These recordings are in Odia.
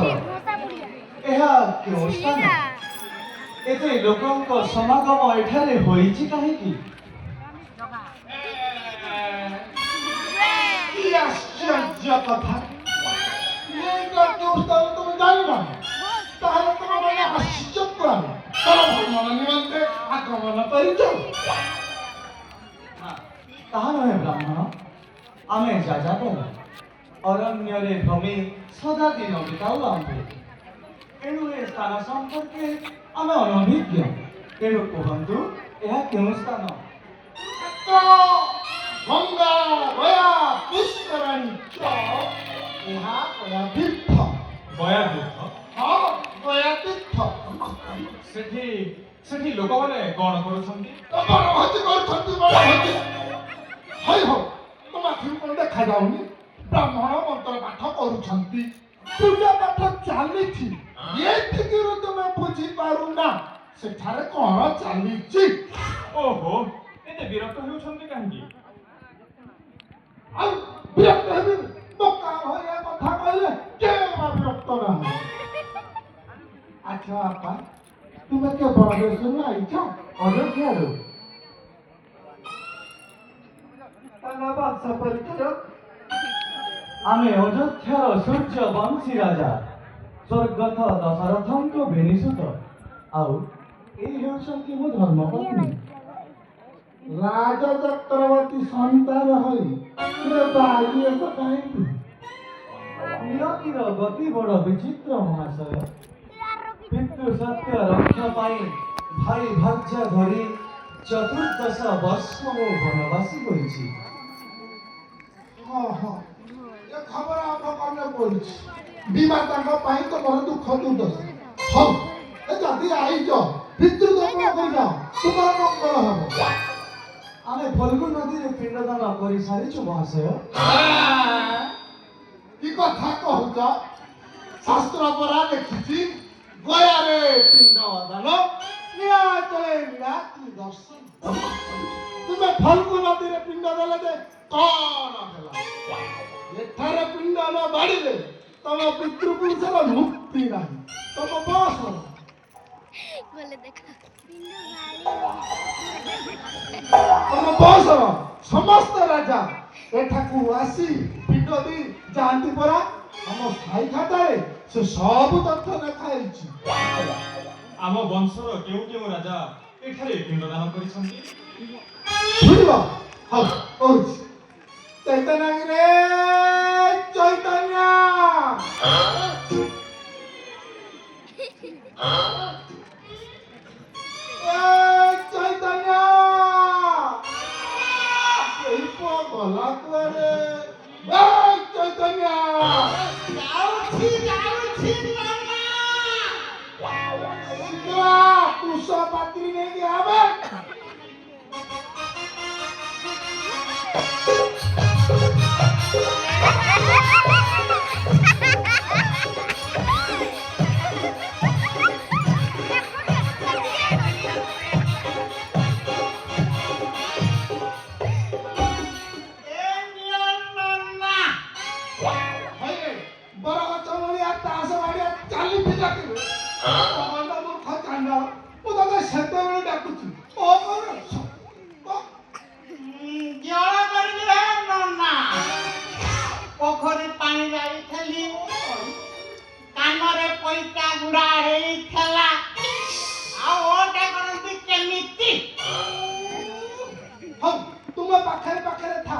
ଏହା କେଉଁ ସ୍ଥାନ? ଏତେ ଲୋକଙ୍କ ସମାଗମ ଏଠାରେ ହୋଇଛି କାହିଁକି? କି ଆଶ୍ଚର୍ଯ୍ୟ କଥା! ଏଇଟା କେଉଁ ସ୍ଥାନ ତମେ ଜାଣିନ? ତାହେଲେ ତମେ ମାନେ ଆଶ୍ଚର୍ଯ୍ୟ ତର ଭ୍ରମଣ ନିମନ୍ତେ ଆଗମନ କରିଛ। ତାହା ନୁହେଁ ବ୍ରାହ୍ମଣ, ଆମେ ଯାଯାବର ଅରଣ୍ୟରେ ଭ୍ରମି ସଦା ଦିନ ବିତାଉ ଆମ୍ଭେ। ଏଣୁ ଏ ସ୍ଥାନ ସମ୍ପର୍କେ ଆମେ ଅନଭିଜ୍ଞ। ତେଣୁ କୁହନ୍ତୁ, ଏହା କେଉଁ ସ୍ଥାନ? ଗଙ୍ଗା ଗୟା ପୁଷ୍କରାଣୀ ଚ ଏହା ଗୟାତୀର୍ଥ। ଗୟାତୀର୍ଥ? ହଁ, ଗୟାତୀର୍ଥ। ସେଠି ଲୋକମାନେ କ'ଣ କରୁଛନ୍ତି? ବଣଭୋଜି କରୁଛନ୍ତି, ବଣଭୋଜି। ହଇ ହଉ, ତୁମ ଆଖିକୁ କ'ଣ ଦେଖାଯାଉନି? ବ୍ରାହ୍ମଣ ମନ୍ତ୍ର ପାଠ କରୁଛନ୍ତି, ପୂଜା ପାଠ ଚାଲିଛି। ଏତିକିରୁ ତୁମେ ବୁଝିପାରୁନା ସେଠାରେ କ'ଣ ଚାଲିଛି? ଓହୋ, ଏତେ ବିରକ୍ତ ହେଉଛନ୍ତି କାହିଁକି? ଆଉ ବିରକ୍ତ ହେବି? ବୋକା ଭଳିଆ କଥା କହିଲେ କେବେ ବା ବିରକ୍ତ ନାହିଁ। ଆଚ୍ଛା ବାପା, ତୁମେ କେବଳ ଦେଶରୁ ଆଇଛ? ଅଯୋଧ୍ୟାରୁ। ବଂଶ ପରିଚୟ? ଆମେ ଅଯୋଧ୍ୟାର ସୂର୍ଯ୍ୟବଂଶୀ ରାଜା ସ୍ୱର୍ଗଥ ଦଶରଥଙ୍କ ବେନିସୁତ। ଆଉ ଏଇ ହେଉଛନ୍ତି ମୋ ଧର୍ମପତ୍ନୀ। ରାଜ ଚକ୍ରବର୍ତ୍ତୀ ସନ୍ତାନ ହୋଇ ବାଲିଏସ କାହିଁକି? ନିୟତିର ଗତି ବଡ଼ ବିଚିତ୍ର ମହାଶୟ। ପିତୃ ସତ୍ୟ ରକ୍ଷା ପାଇଁ ଭାଇ ଭାର୍ଯ୍ୟା ଧରି ଚତୁର୍ଦଶ ବର୍ଷ ମୁଁ ବନବାସୀ କରିଛି। ହଁ ହଁ, ଏ ଖବର ଆମ କର୍ଣ୍ଣେ ପଡୁଛି। ବିମାତାଙ୍କ ପାଇଁ ତମର ଦୁଃଖ ଦୁର୍ଦ୍ଦଶା। ହଉ, ଏ ଯଦି ଆଇଛ ପିତୃଦର୍ପଣ କରିଯାଅ, ତୁମର ମଙ୍ଗଳ ହବ। ଆମେ ଫଲ୍ଗୁ ନଦୀରେ ପିଣ୍ଡଦାନ କରିସାରିଛୁ ମହାଶୟ। କି କଥା କହୁଛ? ଶାସ୍ତ୍ର ପରା ଲେଖିଛି, ଗୟାରେ ପିଣ୍ଡଦାନ, ନିଆଚଳେ ନିରାତି ଦର୍ଶନ। ତୁମେ ଫଲ୍ଗୁ ନଦୀରେ ପିଣ୍ଡ ଦେଲେ ଯେ କ'ଣ ହେଲା? ଏଠାରେ ପିଣ୍ଡ ନ ବାଡ଼ିଲେ ତମ ପିତୃପୁରୁଷର ମୁକ୍ତି ନାହିଁ। ତମ ବୟସ ତମ ବୟସର ସମସ୍ତ ରାଜା ଏଠାକୁ ଆସି ପିଣ୍ଡ ଦେଇ ଯାଆନ୍ତି ପରା। ଆମ ସ୍ଥାୟୀ ଖାତାରେ ସେ ସବୁ ତଥ୍ୟ ଲେଖା ହେଇଛି। ଆମ ବଂଶର କେଉଁ କେଉଁ ରାଜା ଏଠାରେ ପିଣ୍ଡଦାନ କରିଛନ୍ତି? ଶୁଣିବ? ହଉ କହୁଛି। ଚୈତନ୍ୟଗିରେ ଚୈତନ୍ୟ, ଚୈତନ୍ୟ ଏଇ ପୁଅ ଗଲା କୁଆଡ଼େ? ଚୈତନ୍ୟ କୁଶ ପାତ୍ରୀ ନେଇକି ଆବେ। ବରଗଛ ଭଳିଆ ତାସ ବାଡ଼ିଆ ଚାଲି ପିଟାକିରୁ ମୂର୍ଖ ଚାଣ୍ଡ। ମୁଁ ତତେ ସେତେବେଳେ ଡାକୁଛି। ଜଳ କରିବି ହେ ନନା। ପୋଖରୀ ପାଣି ଯାଇଥିଲି, କାନରେ ପଇସା ଗୁଡା ହେଇଥିଲା। ଆଉ ଓଟା କରନ୍ତି କେମିତି? ହଉ, ତୁମ ପାଖରେ ପାଖରେ ଥା।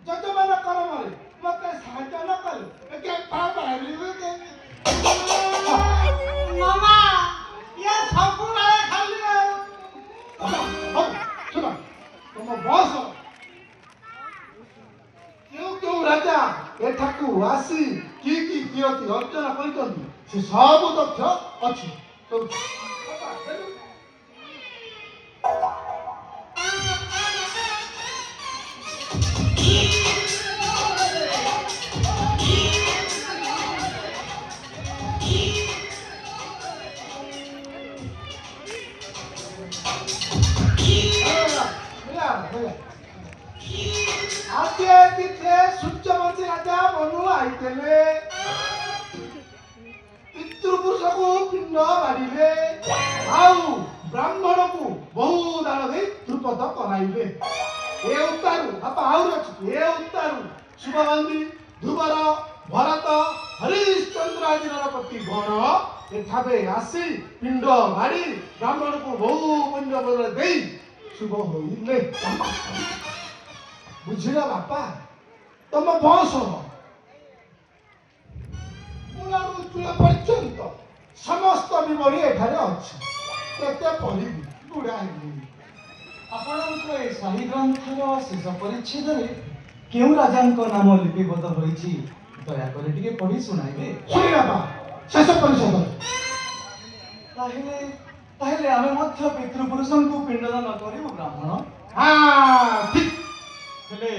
ଯଜମାନ କରମରେ ମତେ ସାହାଯ୍ୟ ନ କଲେ ନନା, ଇଏ ସବୁବେଳେ ଖାଲି ହଉ, ଶୁଣ, ତମ ବୟସ କେଉଁ କେଉଁ ରାଜା ଏଠାକୁ ଆସି କି କୀର୍ତ୍ତି ଅର୍ଜନ କରିଛନ୍ତି ସେ ସବୁ ତଥ୍ୟ ଅଛି। ଆଦ୍ୟ ତିଥେ ସୂର୍ଯ୍ୟବଂଶୀ ରାଜା ମନୁ ଆଇଥିଲେ। ବାଡ଼ିଲେ ଆଉ ବ୍ରାହ୍ମଣକୁ ବହୁ ଦାନ ଦେଇ ଧ୍ରୁପଦ କରାଇଲେ। ଏ ଉତ୍ତାରୁ ବାପା ଆହୁରି ଅଛି ଏ ଉତ୍ତାରୁ ଶୁଭବନ୍ଦୀ ଧ୍ରୁବର ଭରତ ହରିଶ୍ଚନ୍ଦ୍ର ଆଦି ନରପତି ଗଣ ଏଠାରେ ଆସି ପିଣ୍ଡ ବାଡ଼ି ବ୍ରାହ୍ମଣକୁ ବହୁ ପୁଣ୍ୟ ବଳ ଦେଇ ଶୁଭ ହୋଇଲେ। ବୁଝିଲ ବାପା ତମ ବଂଶ ମୂଳରୁ ଚୂଳ ପର୍ଯ୍ୟନ୍ତ ସମସ୍ତ ବିବରଣୀ ଏଠାରେ ଅଛି। କେତେ ପଢ଼ିବି ଗୁଡ଼ାଏ ଆପଣଙ୍କ ଏ ସାହି ଗ୍ରନ୍ଥର ଶେଷ ପରିଚ୍ଛେଦରେ କେଉଁ ରାଜାଙ୍କ ନାମ ଲିପିବଦ୍ଧ ହୋଇଛି ଦୟାକରି ଟିକେ ପଢ଼ି ଶୁଣାଇବେ। ଶୁଣି ବାପା ଶେଷ ପରିଷଦ ତାହେଲେ ତାହେଲେ ଆମେ ମଧ୍ୟ ପିତୃପୁରୁଷଙ୍କୁ ପିଣ୍ଡଦାନ କରିବୁ ବ୍ରାହ୍ମଣ। ଠିକ ହେଲେ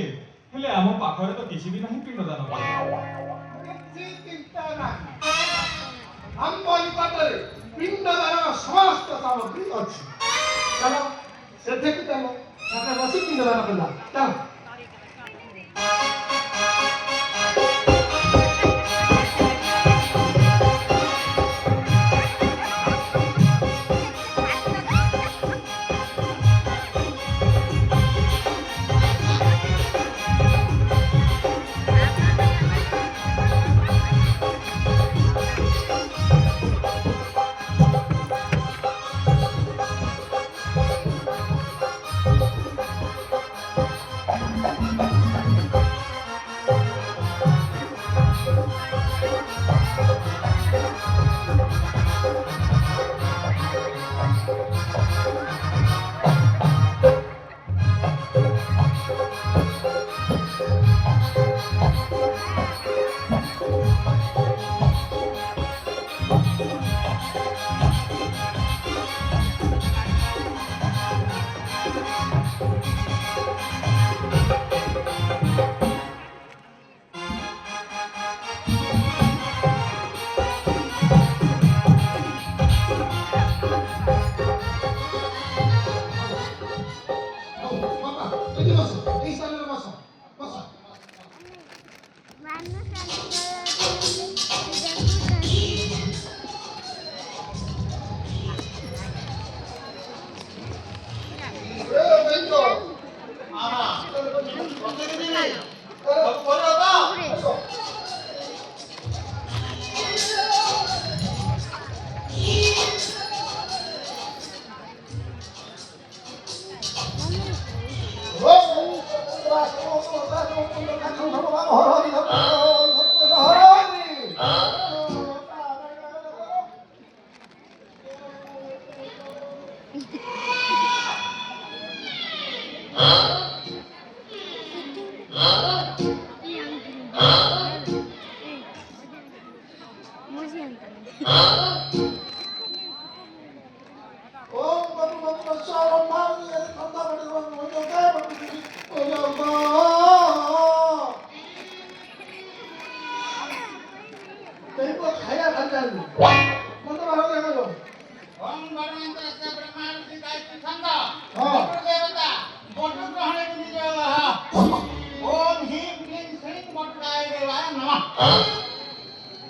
ହେଲେ ଆମ ପାଖରେ ତ କିଛି ବି ନାହିଁ ପିଣ୍ଡଦାନ ପାଇଁ। କିଛି ଚିନ୍ତା ନାହିଁ ଆମ ନିକଟରେ ପିଣ୍ଡଦାନ ସମସ୍ତ ସାମଗ୍ରୀ ଅଛି। ଚାଲ ସେଠିକି ଚାଲ ସେଠାରେ ବସି ପିଣ୍ଡଦାନ କରିବା ଚାଲ।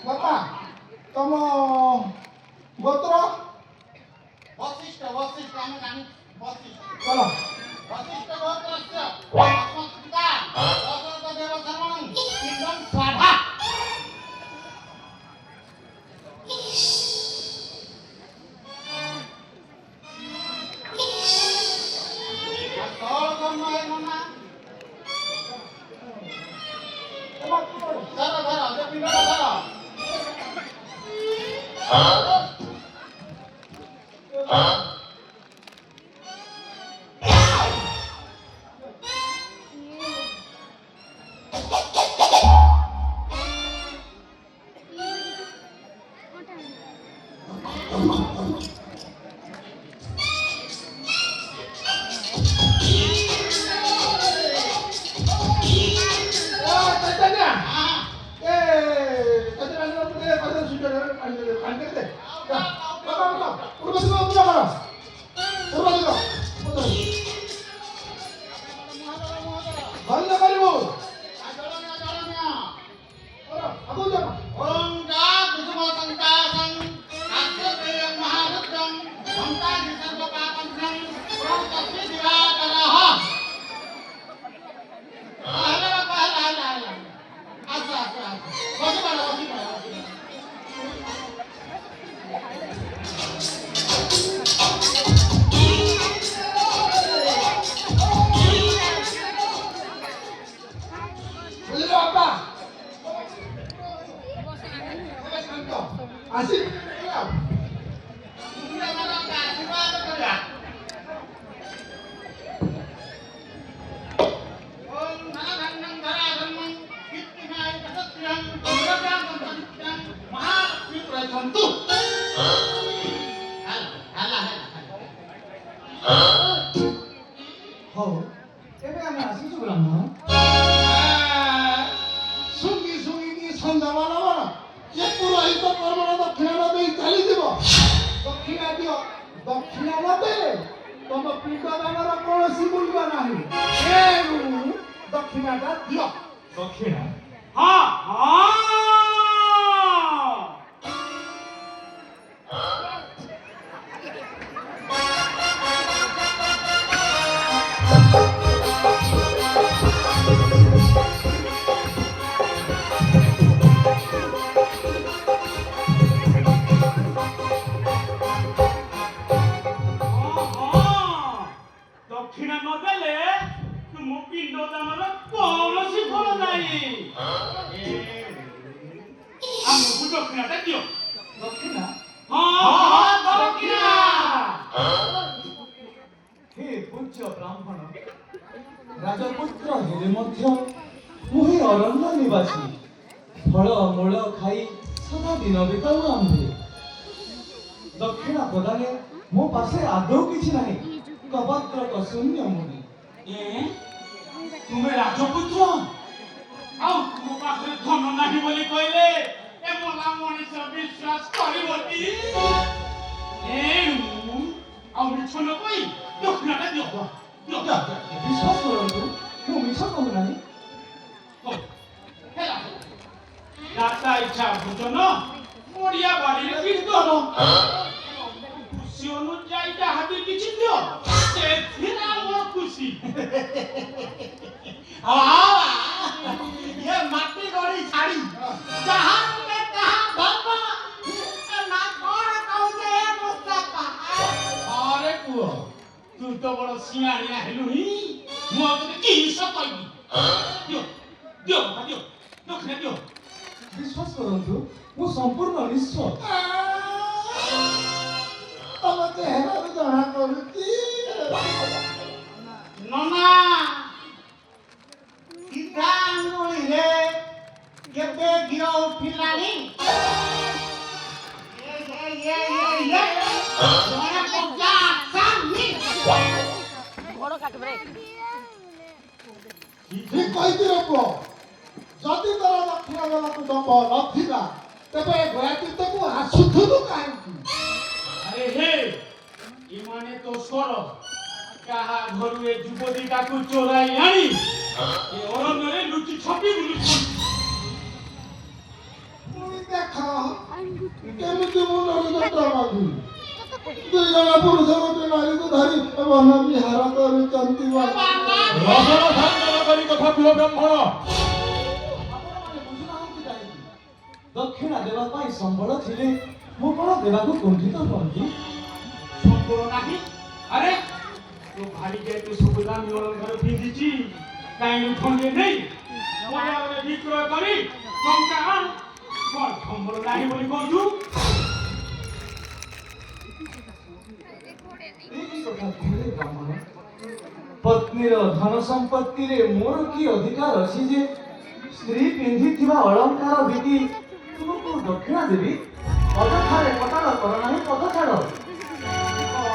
ବାପା ତମ ଗୋତ୍ର वशिष्ठ वशिष्ठ ଆମେ ଜାଣି वशिष्ठ ଚାଲ वशिष्ठ गोत्रस्य अस्मत्पिता दशरथ देव शर्मणं किन्दं स्वाहा धर धर ते पिंडा धर ओम जा कुसुम संकाशं काश्यपेय ମୁଣ୍ଡମାନଙ୍କ ଆଶୀର୍ବାଦ କରିବା। ଓମ୍ ଧନଧାନ୍ୟଂ ଧରାଧନ୍ୟଂ କୀର୍ତ୍ତିମାୟ ଯଶସ୍ୱିହଂ ଗୌରବାନ୍ୱଂ ସନ୍ନିତ୍ୟଂ ମହାଲକ୍ଷ୍ମୀ ପ୍ରୟଚ୍ଛନ୍ତୁ। ହେଲା। ହଉ ଏବେ ଆମେ ଆସିଛୁ ବ୍ରାହ୍ମଣ। ଶୁଙ୍ଗି ସନ୍ଧ୍ୟାମାନ ଏ ପୁରୋହିତ କର୍ମର ଦକ୍ଷିଣା ନ ଦେଇ ଚାଲିଯିବ। ଦକ୍ଷିଣା ଦିଅ। ଦକ୍ଷିଣା ନ ଦେଲେ ତମ ପିଣ୍ଡ ଦାନର କୌଣସି ମୂଲ୍ୟ ନାହିଁ। ଏଣୁ ଦକ୍ଷିଣାଟା ଦିଅ। ଦକ୍ଷିଣା ହଁ ଦକ୍ଷିଣା ନଦେଲେ ତୁମ ପିଣ୍ଡ ଦାନର କୌଣସି ଫଳ ନାହିଁ। ଆମକୁ ଦକ୍ଷିଣାଟା ଦିଅ। ଦକ୍ଷିଣା ଦକ୍ଷିଣା। ହେ ପୂଜ୍ୟ ବ୍ରାହ୍ମଣ, ରାଜପୁତ୍ର ହେଲେ ମଧ୍ୟ ମୁଁ ହିଁ ଅରଣ୍ୟ ନିବାସୀ। ଫଳ ମୂଳ ଖାଇ ସଦା ଦିନ ବିତାଉ ଆମ୍ଭେ। ଦକ୍ଷିଣା ପ୍ରଦାନେ ମୋ ପାଖରେ ଆଦୌ କିଛି ନାହିଁ। କବତ୍ରକ ଶୂନ୍ୟ ମୁନି। ତୁମେ ରାଜପୁତ୍ର ଆଉ ତୁମ ପାଖରେ ଧନ ନାହିଁ ବୋଲି କହିଲେ ଏ ମଲା ମଣିଷ ବିଶ୍ୱାସ କରିବ କି? ଏଣୁ ଆଉ ମିଛ ନ କହି ଦକ୍ଷିଣାଟା ଦିଅ। ବିଶ୍ୱାସ କରନ୍ତୁ, ମୁଁ ମିଛ କହୁନାହିଁ। ଦାତା ଇଚ୍ଛା ଭୋଜନ ପଡ଼ିଆ ବାଡ଼ିରେ କୀର୍ତ୍ତନ। ଖୁସି ଅନୁଯାୟୀ ଯାହା ବି କିଛି ଦିଅ ସେଥିରେ ଆମର ଖୁସି। ये माटी गड़ी छाड़ी जहां में कहां बाबा ना कौन कहूजे ए मुस्तफा। अरे पुओ तू तो बड़ सियाणिया हेलु ही मु तोते किस कहबी। दियो दियो दियो दक्षिणा दियो। ବିଶ୍ୱାସ କରନ୍ତୁ, ମୁଁ ସମ୍ପୂର୍ଣ୍ଣ ନିଶ୍ଚୟ। ତମ ଚେହେରାରୁ ଜଣା ପଡୁଛି। नना सीधा आंगुली रे केते गिरो उठिलानी ये जोने पक्का सामनी ବଡ଼ କାଟବରେ ଠିକ କହିଥିଲ ପୁଅ। ଯଦି ତୋର ଦକ୍ଷିଣା ଦେବାକୁ ଦମ୍ଭ ନଥିଲା ତେବେ ଗୟାତୀର୍ଥକୁ ଆସୁଥିଲୁ କାହିଁକି? अरे हे इमाने तो स्वर कहा घरु ए युवतीटा को चोराई आनी ए अरण्य लुचि छपी बुलुछन। ପୁଣି ଦେଖ କେମିତି ମୁଣ୍ଡରେ ଜଟା ବାନ୍ଧି ଦୁଇ ଜଣ ପୁରୁଷ ଗୋଟେ ନାରୀକୁ ଧରି ବନ ବିହାର କରୁଛନ୍ତି। ରସନ ଧାରଣ କରି କଥା କୁହ ବ୍ରାହ୍ମଣ। ଆପଣମାନେ ବୁଝୁନାହାନ୍ତି କାହିଁକି? ଦକ୍ଷିଣା ଦେବା ପାଇଁ ସମ୍ବଳ ଥିଲେ ମୁଁ କଣ ଦେବାକୁ କୁଣ୍ଠିତ ହୁଅନ୍ତି? ସମ୍ପୂର୍ଣ୍ଣ ନାହିଁ। अरे तो भारी के तो सुविधा मिलन घर फिंदिची काई खंडे नहीं मोया रे विक्रय करी टंका आन कोन खंबर नाही बोली कहू। ଏ କି କଥା କହିଲେ ବ୍ରାହ୍ମଣ? ପତ୍ନୀର ଧନ ସମ୍ପତ୍ତିରେ ମୋର କି ଅଧିକାର ଅଛି ଯେ ସ୍ତ୍ରୀ ପିନ୍ଧିଥିବା ଅଳଙ୍କାର ବିକି ତୁମକୁ ଦକ୍ଷିଣା ଦେବି? ଅଯଥାରେ